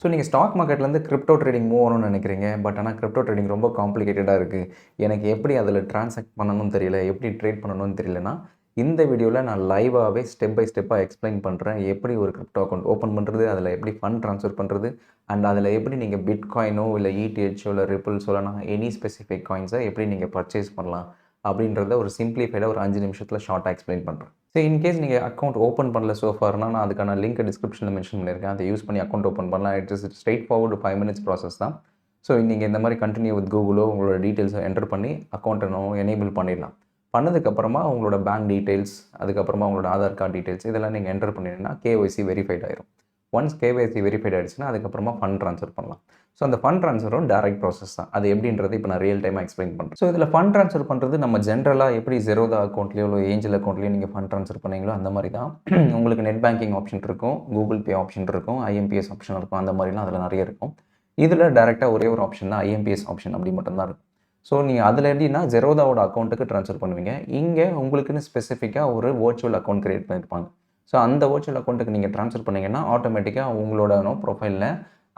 So நீங்கள் stock மார்க்கெட்லேருந்து crypto trading move ஆகணும்னு நினைக்கிறீங்க. பட் ஆனால் கிரிப்டோ ட்ரேடிங் ரொம்ப காம்ப்ளிகேட்டடாக இருக்குது. எனக்கு எப்படி அதில் ட்ரான்சாக்ட் பண்ணணும்னு தெரியல, எப்படி ட்ரேட் பண்ணணும்னு தெரியலனா, இந்த வீடியோவில் நான் லைவாகவே ஸ்டெப் பை ஸ்டெப்பாக எக்ஸ்பிளைன் பண்ணுறேன். எப்படி ஒரு கிரிப்டோ அக்கௌண்ட் ஓப்பன் பண்ணுறது, அதில் எப்படி ஃபண்ட் ட்ரான்ஸ்ஃபர் பண்ணுறது, அண்ட் அதில் எப்படி நீங்கள் பிட்காயினோ இல்லை இடிஹெச்சோ இல்லை ரிப்பிள்ஸோ இல்லைனா எனி ஸ்பெசிஃபிக் காயின்ஸை எப்படி நீங்கள் பர்ச்சேஸ் பண்ணலாம் அப்படின்றத ஒரு சிம்பிளிஃபைடாக ஒரு 5 நிமிஷத்தில் ஷார்ட்டாக எக்ஸ்பிளைன் பண்ணுறேன். சரி, இன்கேஸ் நீங்கள் அக்கௌண்ட் ஓப்பன் பண்ணல சோஃபார்னா, நான் அதுக்கான லிங்க் டிஸ்கிரிப்ஷனில் மென்ஷன் பண்ணியிருக்கேன். அதை யூஸ் பண்ணி அக்கௌண்ட் ஓப்பன் பண்ணலாம். It is straight forward 5 minutes process தான். ஸோ நீங்கள் இந்த மாதிரி கண்டினியூ வித் கூகுளோ உங்களோட டீட்டெயில்ஸை என்டர் பண்ணி அக்கௌண்ட்டை எனேபிள் பண்ணிடலாம். பண்ணதுக்கப்புறமா உங்களோட பேங்க் டீட்டெயில்ஸ், அதுக்கப்புறமா உங்களோட ஆதார் கார்டு டீட்டெயில்ஸ் இதெல்லாம் நீங்கள் என்டர் பண்ணிட்டீங்கன்னா கேஒய்சி வெரிஃபைட் ஆயிரும். ஒன்ஸ் கேஒய்சி வெரிஃபைட் ஆகிடுச்சுன்னா அதுக்கப்புறமா ஃபண்ட் ட்ரான்ஸ்ஃபர் பண்ணலாம். ஸோ அந்த ஃபண்ட் ட்ரான்ஸ்ஃபரும் டேரக்ட் ப்ராசஸ் தான். அது எப்படின்றது இப்போ நான் ரியல் டைமாக எக்ஸ்பிளைன் பண்ணுறேன். ஸோ இதில் ஃபண்ட் ட்ரான்ஸ்ஃபர் பண்ணுறது நம்ம ஜென்ரலாக எப்படி ஜெரோதா அக்கௌண்ட்லேயோ இல்லை ஏஞ்சல் அக்கௌண்ட்லேயோ நீங்கள் ஃபண்ட் ட்ரான்ஸ்ஃபர் பண்ணீங்களோ அந்த மாதிரி தான். உங்களுக்கு நெட் பேங்கிங் ஆப்ஷன் இருக்கும், கூகுள் பே ஆப்ஷன் இருக்கும், ஐஎம்பிஎஸ் ஆப்ஷன் இருக்கும், அந்த மாதிரிலாம் அதில் நிறைய இருக்கும். இதில் டேரெக்டாக ஒரே ஒரு ஆப்ஷன் தான், ஐஎம்பிஎஸ் ஆப்ஷன் அப்படி மட்டும்தான் இருக்கும். ஸோ நீங்கள் அதில் எப்படின்னா ஜெரோதாவோட அக்கௌண்ட்டுக்கு ட்ரான்ஸ்ஃபர் பண்ணுவீங்க. இங்கே உங்களுக்குன்னு ஸ்பெசிஃபிக்காக ஒரு வர்ச்சுவல் அக்கௌண்ட் க்ரியேட் பண்ணியிருப்பாங்க. ஸோ அந்த வர்ச்சுவல் அக்கௌண்ட்டுக்கு நீங்கள் ட்ரான்ஸ்ஃபர் பண்ணிங்கன்னா ஆட்டோமேட்டிக்காக உங்களோட ப்ரொஃபைலில்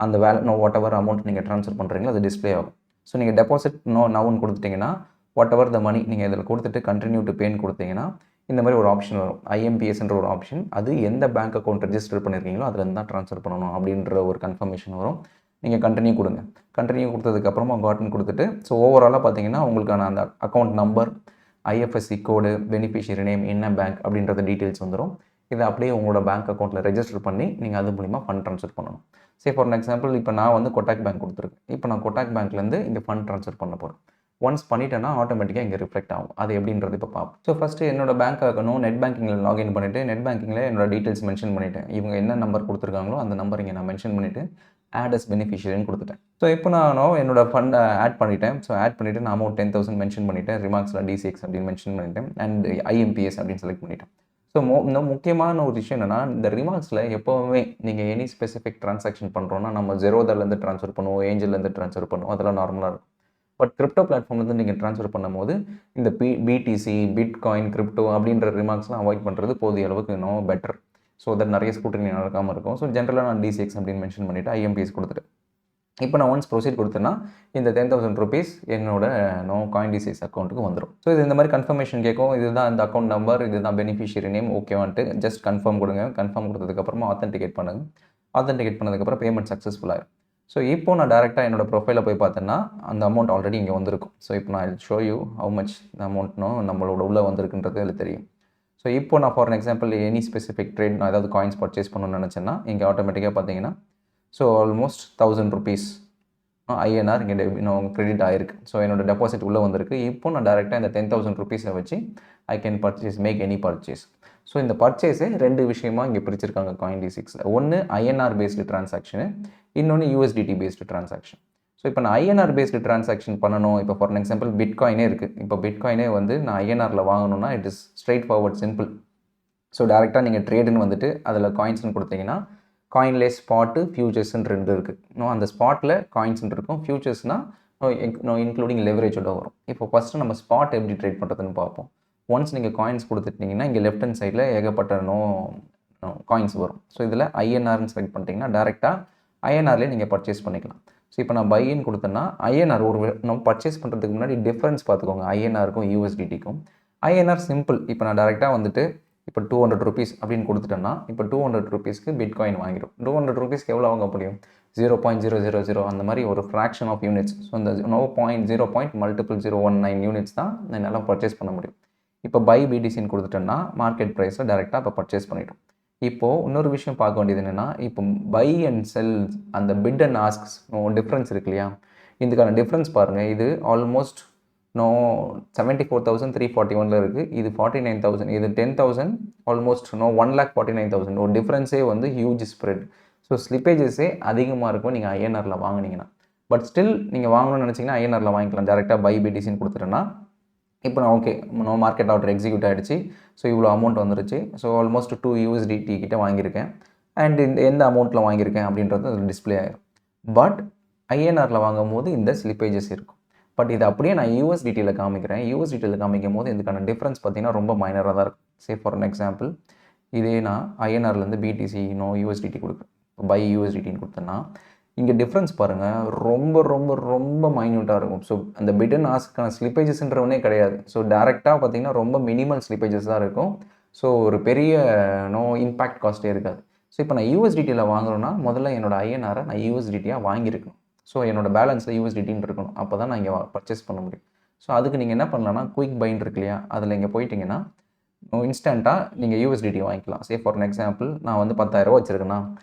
அந்த வாட் எவர் அமௌண்ட் நீங்கள் ட்ரான்ஸ்ஃபர் பண்ணுறீங்களோ அது டிஸ்பிளே ஆகும். ஸோ நீங்கள் டெபாசிட் நவுன்னு கொடுத்துட்டிங்கன்னா வாட் எவர் த மணி நீங்கள் இதில் கொடுத்துட்டு கண்டினியூ டு பேன்னு கொடுத்தீங்கன்னா இந்த மாதிரி ஒரு ஆப்ஷன் வரும், ஐஎம்பிஎஸ்ன்ற ஒரு ஆப்ஷன். அது எந்த பேங்க் அக்கௌண்ட் ரெஜிஸ்டர் பண்ணியிருக்கீங்களோ அதில் தான் ட்ரான்ஸ்ஃபர் பண்ணணும் அப்படின்ற ஒரு கன்ஃபர்மேஷன் வரும். நீங்கள் கண்டினியூ கொடுங்க. கண்டினியூ கொடுத்ததுக்கப்புறமா காட்டன் கொடுத்துட்டு ஸோ ஓவராலாக பார்த்தீங்கன்னா உங்களுக்கான அந்த அக்கௌண்ட் நம்பர், ஐஎஃப்எஸ்சி கோடு, பெனிஃபிஷியரி நேம், என்ன பேங்க் அப்படின்றத டீட்டெயில்ஸ் வந்துடும். இதை அப்படியே உங்களோட பேங்க் அக்கௌண்ட்டில் ரெஜிஸ்டர் பண்ணி நீங்கள் அது மூலிமா ஃபண்ட் ட்ரான்ஸ்ஃபர் பண்ணணும். சரி, ஃபார் எக்ஸாம்பிள் இப்போ நான் வந்து கொட்டாக் பேங்க் கொடுத்துருக்கேன். இப்போ நான் கொட்டாக் பேங்க்லேருந்து இங்கே ஃபண்ட் ட்ரான்ஸ்ஃபர் பண்ண போகிறேன். ஒன்ஸ் பண்ணிட்டேன்னா ஆட்டோமேட்டிக்காக இங்கே ரிஃப்ளெக்ட் ஆகும். அது எப்படின்றது இப்போ பார்ப்போம். ஸோ ஃபஸ்ட்டு என்னோட பேங்க் ஆகணும், நெட் பேங்கிங்கில் லாகின் பண்ணிவிட்டு நெட் பேங்கிங்கில் என்னோட டீட்டெயில்ஸ் மென்ஷன் பண்ணிவிட்டேன். இவங்க என்ன நம்பர் கொடுத்துருக்காங்களோ அந்த நம்பர் இங்கே நான் மென்ஷன் பண்ணிவிட்டு ஆட் அஸ் பெனிஃபிஷியரின்னு கொடுத்துட்டேன். ஸோ இப்போ நான் என்னோட ஃபண்டை ஆட் பண்ணிவிட்டேன். ஸோ ஆட் பண்ணிவிட்டு நான் அமௌண்ட் 10,000 மென்ஷன் பண்ணிவிட்டேன். ரிமார்க்ஸில் டிசிஎக்ஸ் அப்படின்னு மென்ஷன் பண்ணிவிட்டேன். அண்ட் ஐஎம்பிஎஸ் அப்படின்னு செலக்ட் பண்ணிவிட்டேன். ஸோ இன்னும் முக்கியமான ஒரு விஷயம் என்னென்னா, இந்த ரிமார்க்ஸில் எப்போவுமே நீங்கள் எனி ஸ்பெசிஃபிக் ட்ரான்சாக்ஷன் பண்ணுறோன்னா நம்ம ஜெரோதாலேருந்து ட்ரான்ஸ்ஃபர் பண்ணுவோம், ஏஞ்சல்லேருந்து ட்ரான்ஸ்ஃபர் பண்ணுவோம், அதெல்லாம் நார்மலாக இருக்கும். பட் கிரிப்டோ பிளாட்ஃபார்ம்லேருந்து நீங்கள் ட்ரான்ஸ்ஃபர் பண்ணும்போது இந்த பிடிசி, பிட்காயின், கிரிப்டோ அப்படின்ற ரிமார்க்ஸ்லாம் அவாய்ட் பண்ணுறது போதிய அளவுக்கு இன்னும் பெட்டர். ஸோ தட் நிறைய ஸ்கூட்டனி நடக்காமல் இருக்கும். ஸோ ஜென்ரலாக நான் டிசிஎக்ஸ் அப்படின்னு மென்ஷன் பண்ணிவிட்டு ஐஎம்பிஎஸ் கொடுத்துட்டு இப்போ நான் ஒன்ஸ் ப்ரொசீட் கொடுத்தேன்னா இந்த 10,000 ருபீஸ் என்னோட காயின் டிசிஎஸ் அக்கௌண்ட்டுக்கு வந்துடும். ஸோ இது இந்த மாதிரி கன்ஃபர்மேஷன் கேட்கும். இதுதான் இந்த அக்கௌண்ட் நம்பர், இதுதான் பெனிஃபிஷியரி நேம், ஓகேவான்ட்டு ஜஸ்ட் கன்ஃபார்ம் கொடுங்க. கன்ஃபார்ம் கொடுத்ததுக்கப்புறமா ஆத்தென்டிகேட் பண்ணுங்கள். ஆத்தென்டிகேட் பண்ணதுக்கப்புறம் பேமெண்ட் சக்ஸஸ்ஃபுல் ஆகிடும். ஸோ இப்போ நான் டேரெக்டாக என்னோட ப்ரொஃபைலில் போய் பார்த்தேன்னா அந்த அமௌண்ட் ஆல்ரெடி இங்கே வந்திருக்கும். ஸோ இப்போ நான் ஷோ யூ ஹவு மச் அமௌண்ட்னோ நம்மளோட உள்ளே வந்திருக்குன்றது அதில் தெரியும். ஸோ இப்போ நான் for example any specific trade நான் ஏதாவது காயின்ஸ் பர்ச்சேஸ் பண்ணணும்னு நினச்சேன்னா இங்கே ஆட்டோமேட்டிக்காக பார்த்தீங்கன்னா ஸோ ஆல்மோஸ்ட் 1000 ருபீஸ் ஐஎன்ஆர் இங்கே கிரெடிட் ஆகிருக்கு. ஸோ என்னோட டெபாசிட் உள்ளே வந்திருக்கு. இப்போ நான் டேரெக்டாக இந்த 10,000 ருபீஸை வச்சு I can purchase, make any purchase. So இந்த பர்ச்சேஸே 2 விஷயமாக இங்கே பிரிச்சிருக்காங்க காயின் டிசிஎக்ஸில். ஒன்று ஐஎன்ஆர் பேஸ்டு ட்ரான்சாக்ஷனு, இன்னொன்று யூஎஸ்டிடி பேஸ்டு ட்ரான்சாக்ஷன். ஸோ இப்போ நான் ஐஎன்ஆர் பேஸ்டு ட்ரான்சாக்ஷன் பண்ணணும். இப்போ ஃபார் எக்ஸாம்பிள் பிட்காயினே இருக்குது. இப்போ பிட்காயினே வந்து நான் ஐஎன்ஆரில் வாங்கணும்னா it is straight forward, simple. So டேரெக்டாக நீங்கள் ட்ரேடுன்னு வந்துட்டு அதில் காயின்ஸ்னு கொடுத்தீங்கன்னா காயின்லே ஸ்பாட்டு, ஃபியூச்சர்ஸ்ன்னு 2 இருக்குது. அந்த ஸ்பாட்டில் காயின்ஸ்ன்னு இருக்கும். ஃபியூச்சர்ஸ்னால் இன்க்ளூடிங் லெவரேஜோட வரும். இப்போ ஃபஸ்ட்டு நம்ம ஸ்பாட் எப்படி ட்ரேட் பண்ணுறதுன்னு பார்ப்போம். ஒன்ஸ் நீங்கள் காயின்ஸ் கொடுத்துட்டிங்கன்னா இங்கே லெஃப்ட் ஹேண்ட் சைடில் ஏகப்பட்ட காயின்ஸ் வரும். ஸோ இதில் ஐஎன்ஆர்னு செலக்ட் பண்ணிட்டீங்கன்னா டேரெக்டாக ஐஎன்ஆர்லேயே நீங்கள் பர்ச்சேஸ் பண்ணிக்கலாம். ஸோ இப்போ நான் பைன்னு கொடுத்தேன்னா ஐஎன்ஆர் நம்ம பர்ச்சேஸ் பண்ணுறதுக்கு முன்னாடி டிஃப்ரென்ஸ் பார்த்துக்கோங்க ஐஎன்ஆருக்கும் யூஎஸ்டிடிக்கும். INR simple. இப்போ நான் டேரெக்டாக வந்துட்டு இப்போ 200 ருபீஸ் அப்படின்னு கொடுத்துட்டேன்னா இப்போ 200 ருபீஸ்க்கு பிட்காயின் வாங்கிடும். 200 ருபீஸ்க்கு எவ்வளோ வாங்க முடியும்? 0.000 அந்த மாதிரி ஒரு ஃப்ராக்ஷன் ஆஃப் யூனிட்ஸ். ஸோ இந்த 0.019 யூனிட்ஸ் தான் என்னால் பர்ச்சேஸ் பண்ண முடியும். இப்போ பை பிடிசின்னு கொடுத்துட்டேன்னா மார்க்கெட் ப்ரைஸில் டேரெக்டாக இப்போ பர்ச்சேஸ் பண்ணிட்டோம். இப்போது இன்னொரு விஷயம் பார்க்க வேண்டியது என்னென்னா, இப்போ பை அண்ட் செல் அந்த பிட் அண்ட் ஆஸ்க்ஸ் டிஃப்ரென்ஸ் இருக்கு இல்லையா? இதுக்கான டிஃப்ரென்ஸ் பாருங்கள். இது ஆல்மோஸ்ட் 74,341 இருக்குது. இது 49,000. இது 10,000. ஆல்மோஸ்ட் 1,49,000. ஒரு டிஃப்ரென்ஸே வந்து ஹியூஜ் ஸ்ப்ரெட். ஸோ ஸ்லிப்பேஜஸே அதிகமாக இருக்கும் நீங்கள் ஐஎன்ஆரில் வாங்கினீங்கன்னா. பட் ஸ்டில் நீங்கள் வாங்கணும்னு நினச்சிங்கன்னா ஐஎன்ஆரில் வாங்கிக்கலாம். டேரெக்டாக பை பிடிசின்னு கொடுத்துட்டேன்னா இப்போ நான் ஓகே மார்க்கெட் ஆர்டர் எக்ஸிக்யூட் ஆகிடுச்சு. ஸோ இவ்வளோ அமௌண்ட் வந்துருச்சு. ஸோ ஆல்மோஸ்ட் 2 USDT கிட்ட வாங்கியிருக்கேன். அண்ட் இந்த எந்த அமௌண்ட்டில் வாங்கியிருக்கேன் அப்படின்றது அதில் டிஸ்பிளே ஆகிடும். பட் ஐஎன்ஆரில் வாங்கும் போது இந்த ஸ்லிப்பேஜஸ் இருக்கும். பட் இது அப்படியே நான் யூஎஸ்டிடியில் காமிக்கிறேன். யூஎஸ்டிடியில் காமிக்கும் போது இதுக்கான டிஃப்ரென்ஸ் பார்த்தீங்கன்னா ரொம்ப மைனராக தான் இருக்கும். சே ஃபார் அன் எக்ஸாம்பிள் இதே நான் ஐஎன்ஆர்லேருந்து பிடிசி யூஎஸ்டிடி கொடுக்குறேன். பை யூஎஸ்டிடின்னு கொடுத்தேன்னா இங்கே டிஃப்ரென்ஸ் பாருங்கள், ரொம்ப ரொம்ப ரொம்ப மைன்யூட்டாக இருக்கும். ஸோ அந்த பிட் அண்ட் ஆஸ்க்கான ஸ்லிப்பேஜஸ்ன்றவனே கிடையாது. ஸோ டேரெக்டாக பார்த்தீங்கன்னா ரொம்ப மினிமல் ஸ்லிப்பேஜஸ் தான் இருக்கும். ஸோ ஒரு பெரிய இம்பேக்ட் காஸ்ட்டே இருக்காது. ஸோ இப்போ நான் யூஎஸ்டிடியில் வாங்குறேன்னா முதல்ல என்னோட ஐஎன்ஆரை நான் யூஎஸ்டிடியாக வாங்கியிருக்கணும். ஸோ என்னோட பேலன்ஸில் யூஎஸ்டிடின்னு இருக்கணும். அப்போ தான் நான் இங்கே பர்ச்சேஸ் பண்ண முடியும். ஸோ அதுக்கு நீங்கள் என்ன பண்ணலாம்னா குயிக் பைன் இருக்கு இல்லையா, அதில் இங்கே போயிட்டீங்கன்னா இன்ஸ்டண்ட்டாக நீங்கள் யூஎஸ்டிடி வாங்கிக்கலாம். சே ஃபார் அன் எக்ஸாம்பிள் நான் வந்து 10,000 வச்சுருக்கேன்னா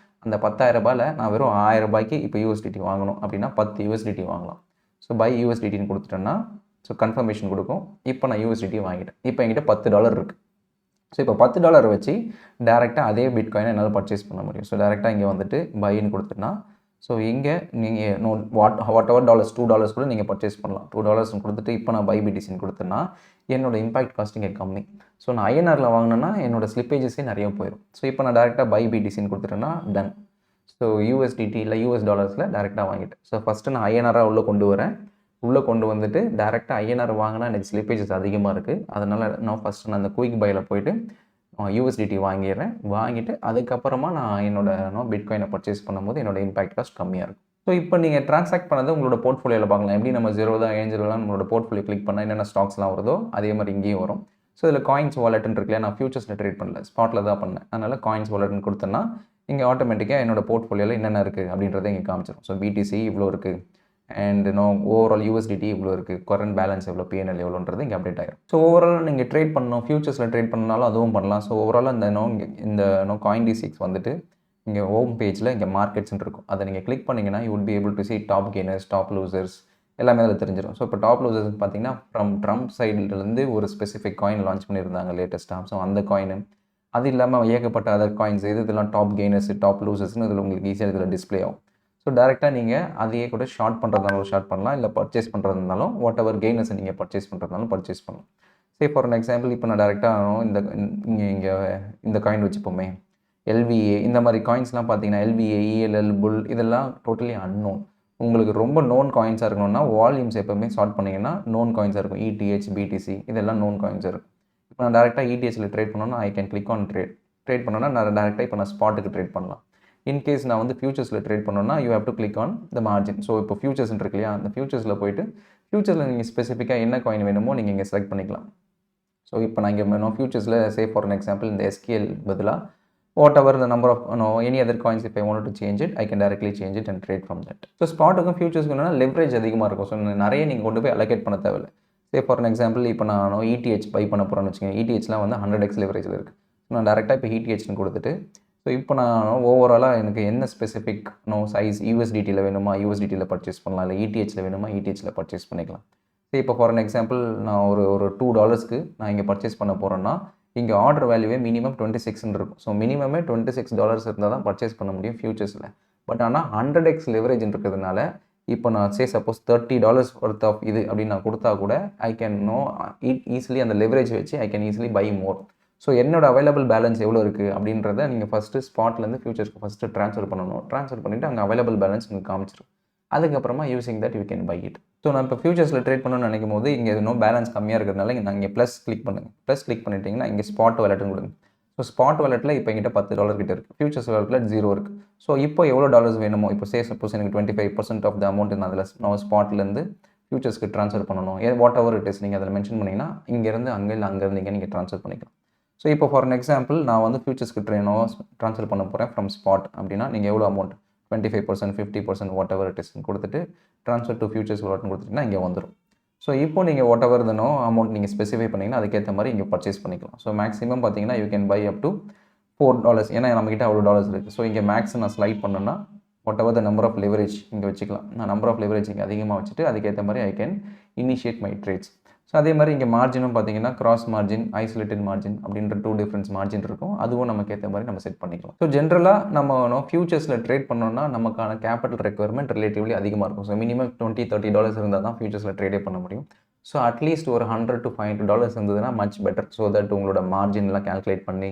அந்த 10,000 நான் வெறும் 1000 இப்போ யூஎஸ்டிடி வாங்கணும் அப்படின்னா 10 யூஎஸ்டிடி வாங்கலாம். ஸோ பை யூஎஸ்டிடின்னு கொடுத்துட்டேன்னா ஸோ கன்ஃபர்மேஷன் கொடுக்கும். இப்போ நான் யூஎஸ்டிடி வாங்கிட்டேன். இப்போ என்கிட்ட $10 இருக்குது. ஸோ இப்போ $10 வச்சு டேரெக்டாக அதே பிட்காயினை என்னால் பர்ச்சேஸ் பண்ண முடியும். ஸோ டேரெக்டாக இங்கே வந்துட்டு பைன்னு கொடுத்துட்டேன்னா ஸோ இங்கே நீங்கள் வாட் எவர் $2 கூட நீங்கள் பர்ச்சேஸ் பண்ணலாம். $2 கொடுத்துட்டு இப்போ நான் பை பிடிசின்னு கொடுத்தேன்னா என்னோட இம்பாக்ட் காஸ்ட் இங்கே கம்மி. ஸோ நான் ஐஎன்ஆரில் வாங்கினேன்னா என்னோட ஸ்லிப்பேஜஸே நிறைய போயிடும். ஸோ இப்போ நான் டேரெக்டாக பை பிடிசின்னு கொடுத்துட்டேன்னா டன். ஸோ யூஎஸ்டிடி இல்லை யூஎஸ் டாலர்ஸில் டேரெக்டாக வாங்கிட்டேன். ஸோ ஃபஸ்ட்டு நான் ஐஎன்ஆராக உள்ளே கொண்டு வரேன். உள்ளே கொண்டு வந்துட்டு டேரெக்டாக ஐஎன்ஆர் வாங்கினா எனக்கு ஸ்லிப்பேஜஸ் அதிகமாக இருக்குது. அதனால் நான் ஃபஸ்ட்டு நான் அந்த குயிக் பையில் போய்ட்டு யூஎஸ்டிடி வாங்கிடுறேன். வாங்கிட்டு அதுக்கப்புறமா நான் என்னோட பிட்காயினை பர்ச்சேஸ் பண்ணும்போது என்னோட இம்பாக்ட் காஸ்ட் கம்மியாக இருக்கும். ஸோ இப்போ நீங்கள் ட்ரான்சாக்ட் பண்ணது உங்களோட போர்ட்ஃபோலியோவில் பார்க்கலாம். எப்படி நம்ம ஜீரோதா ஏஞ்சலாம் நம்மளோட போர்ட்ஃபோலியோ கிளிக் பண்ணால் என்னென்ன ஸ்டாக்ஸ்லாம் வருதோ அதே மாதிரி இங்கேயும் வரும். ஸோ இதில் காயின்ஸ் வாலெட்னு இருக்குல்லையா, நான் ஃபியூச்சர்ஸில் ட்ரேட் பண்ணல, ஸ்பாட்டில் தான் பண்ணேன். அதனால் காயின்ஸ் வாலெட்னு கொடுத்தேன்னா இங்கே ஆட்டோமேட்டிக்காக என்னோட போர்ட்ஃபோலியோவில் என்னென்ன இருக்குது அப்படின்றத இங்கே காமிச்சிடும். ஸோ பிடிசி இவ்வளோ இருக்குது அண்ட் ஓவரால் யூஎஸ்டிடி இவ்வளோ இருக்குது, கரண்ட் பேலன்ஸ் எவ்வளோ, பிஎன்எல் எவ்வளோன்றது இங்கே அப்டேட் ஆகிடும். ஸோ ஓவரால் நீங்கள் ட்ரேட் பண்ணணும், ஃபியூச்சர்ஸில் ட்ரேட் பண்ணாலும் அதுவும் பண்ணலாம். ஸோ ஓவரால் இந்த காயின் D6 வந்துட்டு இங்கே ஹோம் பேஜில் இங்கே மார்க்கெட்ஸ்ன்னு இருக்கும். அதை நீங்கள் கிளிக் பண்ணிங்கன்னா you would be able to C top gainers, top losers எல்லாமே அதில் தெரிஞ்சிடும். ஸோ இப்போ டாப் லூசர்ஸ் பார்த்தீங்கன்னா ட்ரம்ப் சைட்லேருந்து ஒரு ஸ்பெசிஃபிக் காயின் லான்ச் பண்ணியிருந்தாங்க லேட்டஸ்ட்டாக. ஸோ அந்த காயின் அது இல்லாமல் ஏகப்பட்ட அதர் காயின்ஸ் இதெல்லாம் டாப் கெய்னர்ஸ், டாப் லூசர்ஸ்னு இதில் உங்களுக்கு ஈஸியாக இதில் டிஸ்பிளே ஆகும். ஸோ டேரெக்டாக நீங்கள் அதையே கூட ஷார்ட் பண்ணுறதுனாலும் ஷார்ட் பண்ணலாம், இல்லை பர்ச்சேஸ் பண்ணுறதுனாலும் வாட் எவர் கெய்னர்ஸை நீங்கள் பர்ச்சேஸ் பண்ணுறதுனாலும் பர்ச்சேஸ் பண்ணலாம். சே ஃபார் அன் எக்ஸாம்பிள் இப்போ நான் டேரெக்டாக இந்த காயின் வச்சுப்போமே, எல்விஏ இந்த மாதிரி காயின்ஸ்லாம் பார்த்தீங்கன்னா எல்விஏ, இஎல்எல், புல் இதெல்லாம் டோட்டலி அன்னோன். உங்களுக்கு ரொம்ப நோன் காயின்ஸாக இருக்கணும்னா வால்யூம்ஸ் எப்போவுமே ஷார்ட் பண்ணிங்கன்னா நோன் காயின்ஸாக இருக்கும். இடிஹெச், பிடிசி இதெல்லாம் நோன் காயின்ஸாக இருக்கும். இப்போ நான் டேரெக்டாக இடிஹெச்சில் ட்ரேட் பண்ணோன்னா I can click on trade பண்ணோன்னா நான் டேரெக்டாக இப்போ நான் ஸ்பாட்டுக்கு ட்ரேட் பண்ணலாம். இன்கேஸ் நான் வந்து ஃபியூச்சர்ஸில் ட்ரேட் பண்ணோன்னா you have to click on the margin. So இப்போ ஃபியூச்சர்ஸ் இருக்கு இல்லையா, அந்த ஃபியூச்சர்ஸில் போய்ட்டு ஃபியூச்சரில் நீங்கள் ஸ்பெசிஃபிக்காக என்ன காயின் வேணுமோ நீங்கள் இங்கே செலக்ட் பண்ணிக்கலாம். ஸோ இப்போ நான் இங்கே வேணும் ஃபியூச்சர்ஸில் சே ஃபார் அன் எக்ஸாம்பிள் இந்த எஸ்கேஎல் பதிலாக whatever the number of any other coins இப்போ I want to change it I can directly change it and trade from that. So ஸ்பாட்டுக்கும் ஃபியூச்சர்ஸ்க்கு என்னன்னா லெவரேஜ் அதிகமாக இருக்கும். ஸோ நிறைய நீங்கள் கொண்டு போய் அலோகேட் பண்ண தேவையில்லை. சே ஃபார் அன் எக்ஸாம்பிள் இப்போ நான் இடிஹெச் பை பண்ண போகிறேன்னு வச்சுக்கோங்க. இடிஹெச்லாம் வந்து 100x லெவரேஜில் இருக்குது. நான் டேரெக்டாக இப்போ இடிஹெச்னு கொடுத்துட்டு ஸோ இப்போ நான் ஓவராலாக எனக்கு என்ன ஸ்பெசிஃபிக் சைஸ் யூஎஸ்டிடியில் வேணுமா யூஎஸ்டிடியில் பர்ச்சேஸ் பண்ணலாம், இல்லை இடிஹெச்சில் வேணுமா இடிஹெச்சில் பர்ச்சேஸ் பண்ணிக்கலாம். ஸோ இப்போ ஃபார் அன் எக்ஸாம்பிள் நான் ஒரு $2 நான் இங்கே பர்ச்சேஸ் பண்ண போகிறேன்னா இங்கே ஆர்டர் வேல்யூவே மினிமம் 26 இருக்கும். ஸோ மினிமமே $26 இருந்தால் தான் பர்ச்சேஸ் பண்ண முடியும் ஃபியூச்சர்ஸில். பட் ஆனால் 100x லெவரேஜ் இருக்கிறதுனால இப்போ நான் சப்போஸ் $30 ஒர்த் ஆஃப் இது அப்படின்னு நான் கொடுத்தா கூட ஐ கேன் ஈஸிலி அந்த லெவரேஜ் வச்சு I can easily buy more. So என்னோட அவைலபிள் பேலன்ஸ் எவ்வளோ இருக்குது அப்படின்றத நீங்கள் ஃபஸ்ட்டு ஸ்பாட்லேருந்து ஃபியூச்சர்ஸ்க்கு ஃபஸ்ட்டு ட்ரான்ஸ்ஃபர் பண்ணணும். ட்ரான்ஸ்ஃபர் பண்ணிவிட்டு அங்கே அவைலபிள் பேலன்ஸ் உங்களுக்கு காமிச்சிடும். அதுக்கப்புறமா using that you can buy it. So நான் இப்போ ஃபியூச்சர்ஸில் ட்ரேட் பண்ணணும்னு நினைக்கும் போது இங்கே பேலன்ஸ் கம்மியாக இருக்கிறதுனால நான் இங்கே ப்ளஸ் கிளிக் பண்ணுங்கள். ப்ளஸ் கிளிக் பண்ணிட்டீங்கன்னா இங்கே ஸ்பாட் வாலெட்னு கொடுங்க. ஸோ ஸ்பாட் வாலெட்டில் இப்போ எங்கிட்ட $10 கிட்ட இருக்குது. ஃபியூச்சர்ஸ் வாலெட்டில் 0 இருக்குது. ஸோ இப்போ எவ்வளோ டாலர்ஸ் வேணுமோ இப்போ சப்போஸ் எனக்கு 25% ஆஃப் த அமௌண்ட் நான் அதில் நான் ஸ்பாட்லேருந்து ஃபியூச்சர்ஸ்க்கு ட்ரான்ஸ்ஃபர் பண்ணணும். வாட் எவர் இட் இஸ் நீங்கள் அதில் மென்ஷன் பண்ணிங்கன்னா இங்கேருந்து அங்கே இல்லை அங்கேருந்து இங்கே நீங்கள் ட்ரான்ஸ்ஃபர் பண்ணிக்கலாம். ஸோ இப்போ ஃபார் அன் எக்ஸாம்பிள் நான் வந்து ஃபியூச்சர்ஸ்க்கு ட்ரான்ஸ்ஃபர் பண்ண போகிறேன் ஃப்ரம் ஸ்பாட் அப்படின்னா நீங்கள் எவ்வளோ அமௌண்ட் 25%, 50%, வாட் எவர் இட் இஸ்ன்னு கொடுத்துட்டு ட்ரான்ஸ்ஃபர் டு ஃபியூச்சர்ஸ் வாலெட்னு கொடுத்துட்டிங்கன்னா இங்கே வந்துடும். ஸோ இப்போ நீங்கள் வாட் எவர் அமௌண்ட் நீங்கள் ஸ்பெசிஃபை பண்ணிங்கன்னா அதுக்கேற்ற மாதிரி இங்கே பர்ச்சேஸ் பண்ணிக்கலாம். ஸோ மேக்ஸிமம் பார்த்தீங்கன்னா you can by up to $4. ஏன்னா நம்மக்கிட்ட அவ்வளோ டாலர்ஸ் இருக்குது. ஸோ இங்கே மேக்ஸ் நான் ஸ்லைட் பண்ணேன்னா whatever the number of leverage இங்கே வச்சுக்கலாம். நான் நம்பர் ஆஃப் லெவரேஜ் இங்கே அதிகமாக வச்சுட்டு அதுக்கேற்ற மாதிரி I can initiate my trades. So அதே மாதிரி இங்கே மார்ஜினும் பார்த்தீங்கன்னா கிராஸ் மார்ஜின், ஐசோலேட்டட் மார்ஜின் அப்படின்ற 2 டிஃப்ரென்ஸ் மார்ஜின் இருக்கும். அதுவும் நமக்கு ஏற்ற மாதிரி நம்ம செட் பண்ணிக்கலாம். ஸோ ஜென்ரலாக நம்ம ஃபியூச்சர்ஸில் ட்ரேட் பண்ணோம்னா நமக்கான கேபிட்டல் ரெக்குயர்மெண்ட் ரிலேட்டிவ்லி அதிகமாக இருக்கும். ஸோ மினிமம் $20-30 இருந்தால் தான் ஃபியூச்சர்ஸில் ட்ரேடே பண்ண முடியும். ஸோ அட்லீஸ்ட் ஒரு $100 to $500 இருந்ததுன்னா மச் பெட்டர். ஸோ தட் உங்களோட மார்ஜின்லாம் கேல்குலேட் பண்ணி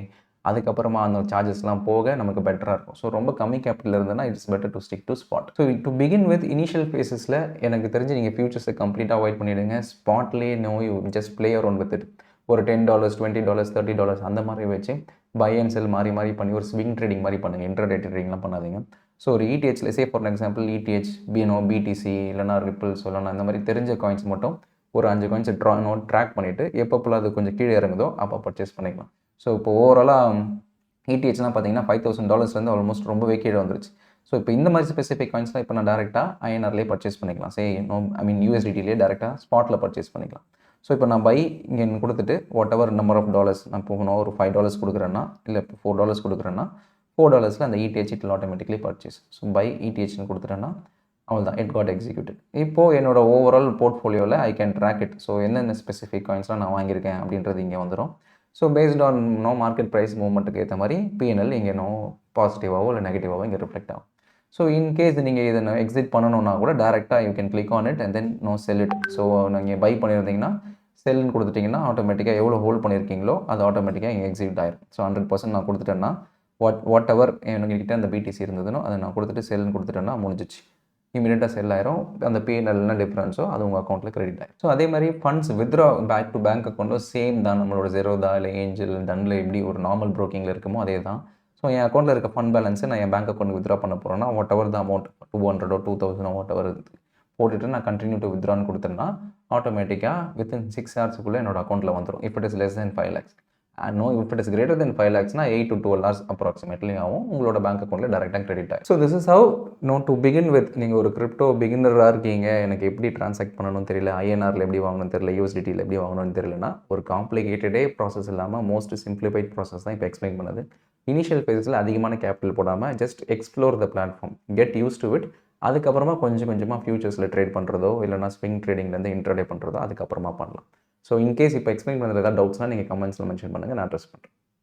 அதுக்கப்புறமா அந்த சார்ஜஸ்லாம் போக நமக்கு பெட்டராக இருக்கும். ஸோ ரொம்ப கம்மி கேபிட்டல் இருந்ததுன்னா it's better to stick to spot. So to begin with initial ஃபேஸஸில் எனக்கு தெரிஞ்சு நீங்கள் ஃபியூச்சர்ஸை கம்ப்ளீட்டாக அவாய்ட் பண்ணிவிடுங்க. ஸ்பாட்லேயே you just play around with it. ஒரு $10, $20, $30 அந்த மாதிரி வச்சு பை அண்ட் செல் மாறி மாறி பண்ணி ஒரு ஸ்விங் ட்ரேடிங் மாதிரி பண்ணுங்கள். இன்ட்ராடே ட்ரேடிங்லாம் பண்ணாதீங்க. ஸோ ஒரு இடிஹெச்சில் say for example ETH, BTC இல்லைனா ரிப்பிள்ஸ் இல்லைனா இந்த மாதிரி தெரிஞ்ச காயின்ஸ் மட்டும் ஒரு 5 காயின்ஸை ட்ராக் பண்ணிவிட்டு எப்பப்போலாம் அது கொஞ்சம் கீழே இறங்குதோ அப்போ பர்ச்சேஸ் பண்ணிக்கலாம். ஸோ இப்போ ஓவராலாக இடிஹெச்லாம் பார்த்தீங்கன்னா $5,000 ஆல்மோஸ்ட் ரொம்பவே கீழே வந்துருச்சு. ஸோ இப்போ இந்த மாதிரி ஸ்பெசிஃபிக் காயின்ஸ்லாம் இப்போ நான் டேரெக்டாக ஐஎன்ஆர்லேயே பர்ச்சேஸ் பண்ணிக்கலாம். யூஎஸ்டிடிலேயே டேரெக்டாக ஸ்பாட்டில் பர்ச்சேஸ் பண்ணிக்கலாம். ஸோ இப்போ நான் பை இங்கே கொடுத்துட்டு whatever number of dollars நான் போகணும், ஒரு $5 கொடுக்குறேன்னா இல்லை இப்போ $4 கொடுக்குறேன்னா $4 அந்த ETH it automatically purchase. So buy இடிஹெச்னு கொடுத்துட்டேன்னா அவ்வளோதான், இட் காட் எக்ஸிக்யூட்டட். இப்போது என்னோட ஓவரால் போர்ட்ஃபோலியோவில் I can track it. So எந்தெந்த ஸ்பெசிஃபிக் காயின்ஸ்லாம் நான் வாங்கியிருக்கேன் அப்படின்றது இங்கே வந்துடும். So based on market price மூவ்மெண்ட்டுக்கு ஏற்ற மாதிரி பிஎன்எல் இங்கே பாசிட்டிவாகவோ இல்லை நெகட்டிவாகவோ இங்கே ரிஃப்ளெக்ட் ஆகும். ஸோ இன்கேஸ் நீங்கள் இதை எக்ஸிட் பண்ணணுன்னா கூட டேரெக்டாக you can click on it and then sell it. So நீங்கள் பை பண்ணியிருந்தீங்கன்னா செல்லுன்னு கொடுத்துட்டிங்கன்னா ஆட்டோமேட்டிக்காக எவ்வளோ ஹோல்ட் பண்ணியிருக்கீங்களோ அது ஆட்டோமேட்டிக்காக இங்கே எக்ஸிட் ஆயிரும். ஸோ 100% நான் கொடுத்துட்டேன்னா வாட் எவர் என்கிட்ட அந்த பிடிசி இருந்ததுனோ அதை நான் கொடுத்துட்டு செல்லுன்னு கொடுத்துட்டேன்னா முடிஞ்சிச்சு. இமீடியட்டாக செல் ஆயிரும். அந்த பிஎன்எல்னா டிஃப்ரென்ஸோ அது உங்கள் அக்கௌண்ட்டில் கிரெடிட் ஆயிரும். ஸோ அதே மாதிரி funds withdraw back to bank அக்கௌண்ட்டும் சேம் தான். நம்மளோட ஜெரோதா இல்லை ஏஞ்சல் டன்ல எப்படி ஒரு நார்மல் ப்ரோக்கிங்கில் இருக்குமோ அதே தான். ஸோ என் அக்கௌண்ட்டில் இருக்க ஃபண்ட் பேலன்ஸை நான் என் பேங்க் அக்கௌண்ட் வித்ரா பண்ண போகிறேன்னா whatever the amount 200 2000 whatever போட்டுட்டு நான் கண்டினியூ டு வித்ரான்னு கொடுத்தேன்னா ஆட்டோமேட்டிக்காக வித்தின் 6 ஹவர்ஸுக்குள்ளே என்னோட அக்கௌண்ட்டில் வந்துடும். If it is less than 5 lakhs. If it is greater than 5 lakhsனா 8 to 12 hours approximately ஆகும். உங்களோட பேங்க் அக்கௌண்ட்டில் டேரெக்டாக கிரெடிட் ஆகும். So this is how to begin with. நீங்கள் ஒரு கிரிப்டோ பிகினராக இருக்கீங்க, எனக்கு எப்படி ட்ரான்சாக்ட் பண்ணணும்னு தெரியல, ஐஎன்ஆரில் எப்படி வாங்கணும்னு தெரியல, யூஎஸ்டிடியில் எப்படி வாங்கணும்னு தெரியலனா ஒரு காம்ப்ளிகேட்டடே ப்ராசஸ் இல்லாமல் மோஸ்ட் சிம்பிளிஃபைட் ப்ராசஸ் தான் இப்போ எக்ஸ்பிளைன் பண்ணுது. இனிஷியல் ஃபேஸில் அதிகமான கேபிட்டல் போடாமல் just explore the platform, get used to it. அதுக்கப்புறமா கொஞ்சம் கொஞ்சமாக ஃபியூச்சர்ஸில் ட்ரேட் பண்ணுறதோ இல்லைனா ஸ்விங் ட்ரேடிங்லேருந்து இன்ட்ராடே பண்ணுறதோ அதுக்கப்புறமா பண்ணலாம். ஸோ இன்கேஸ் இப்போ எக்ஸ்பிளைன் பண்ணுறது ஏதாவது டவுட்ஸ்னால் நீங்கள் கமெண்ட்ஸில் மென்ஷன் பண்ணுங்கள், நான் அட்ரஸ் பண்ணுறேன்.